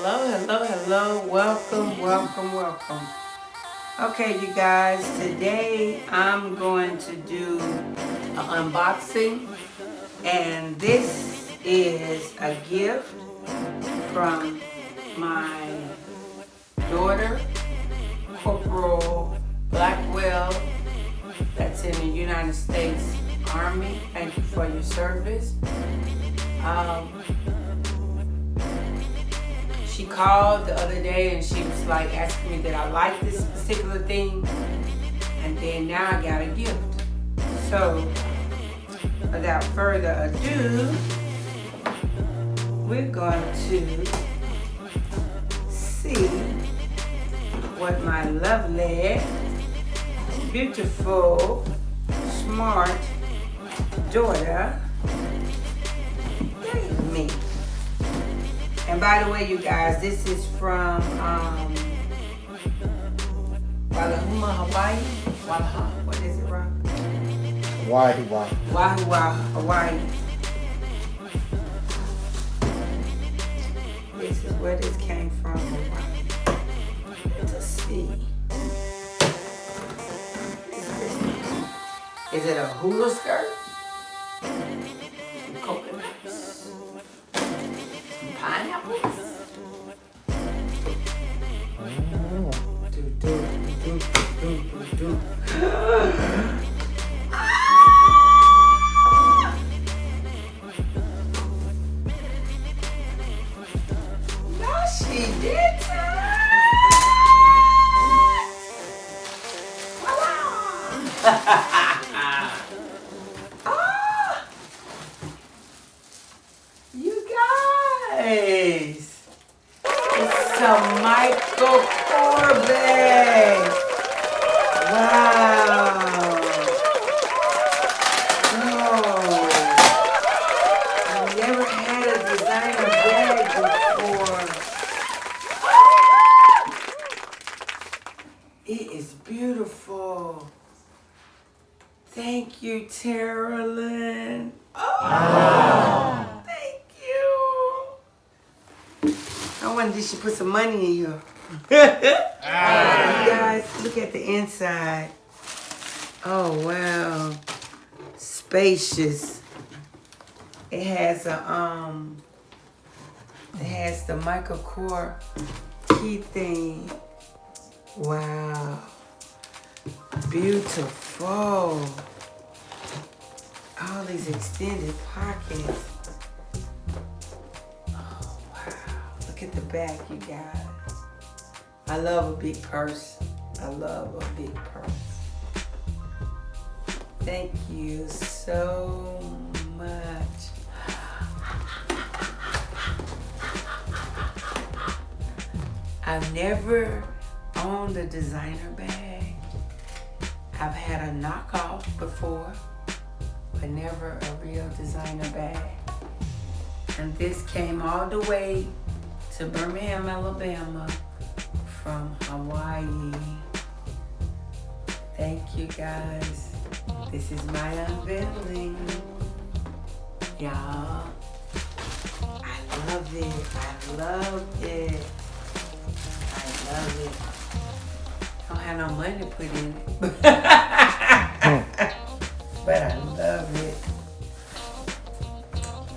Hello. Welcome. Okay, you guys, today I'm going to do an unboxing, and this is a gift from my daughter, Corporal Blackwell, that's in the United States Army. Thank you for your service. She called the other day and she was like asking me that I like this particular thing, and then now I got a gift. So without further ado, we're going to see what my lovely, beautiful, smart daughter gave me. And by the way, you guys, this is from Wallahuma, Hawaii. What is it, Rob? Hawaii. Hawaii. This is where this came from, Hawaii. Let's see. Is it a hula skirt? Some coconuts? Some pineapples? No, she didn't. You guys, it's a Michael Corbett. Wow. No, I've never had a designer bag before. It is beautiful. Thank you, Tara Lynn. Oh, thank you. I wonder did she put some money in here. You guys, look at the inside. Oh wow, spacious. It has the Michael Kors key thing. Wow, beautiful. All these extended pockets. Oh wow, look at the back, you guys. I love a big purse. Thank you so much. I've never owned a designer bag. I've had a knockoff before, but never a real designer bag. And this came all the way to Birmingham, Alabama from Hawaii. Thank you guys. This is my unveiling. Y'all, I love it. Don't have no money to put in it. But I love it.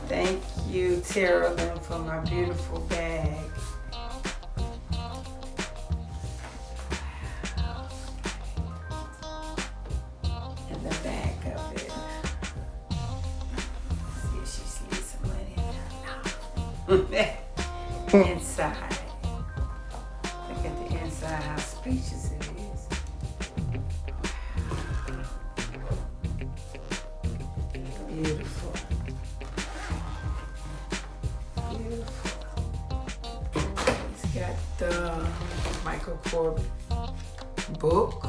Thank you, Tara Lynn, for my beautiful bag. And the back of it. See if she sees some money in there. No. Inside. Look at the inside, how spacious it is. Beautiful. It's got the Michael Corbett book.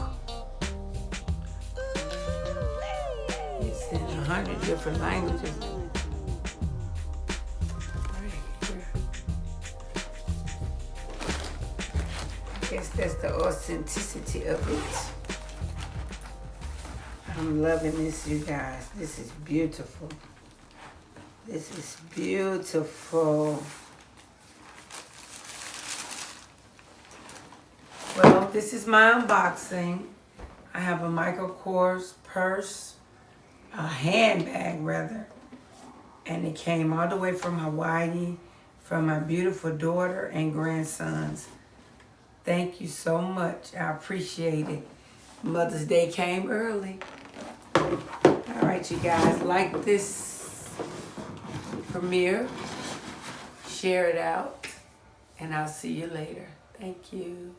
It's in 100 different languages. I guess that's the authenticity of it. I'm loving this, you guys. This is beautiful. This is beautiful. this is my unboxing. I have a Michael Kors purse, a handbag rather, and it came all the way from Hawaii, from my beautiful daughter and grandsons. Thank you so much. I appreciate it. Mother's Day came early. All right, you guys, like this premiere, share it out, and I'll see you later. Thank you.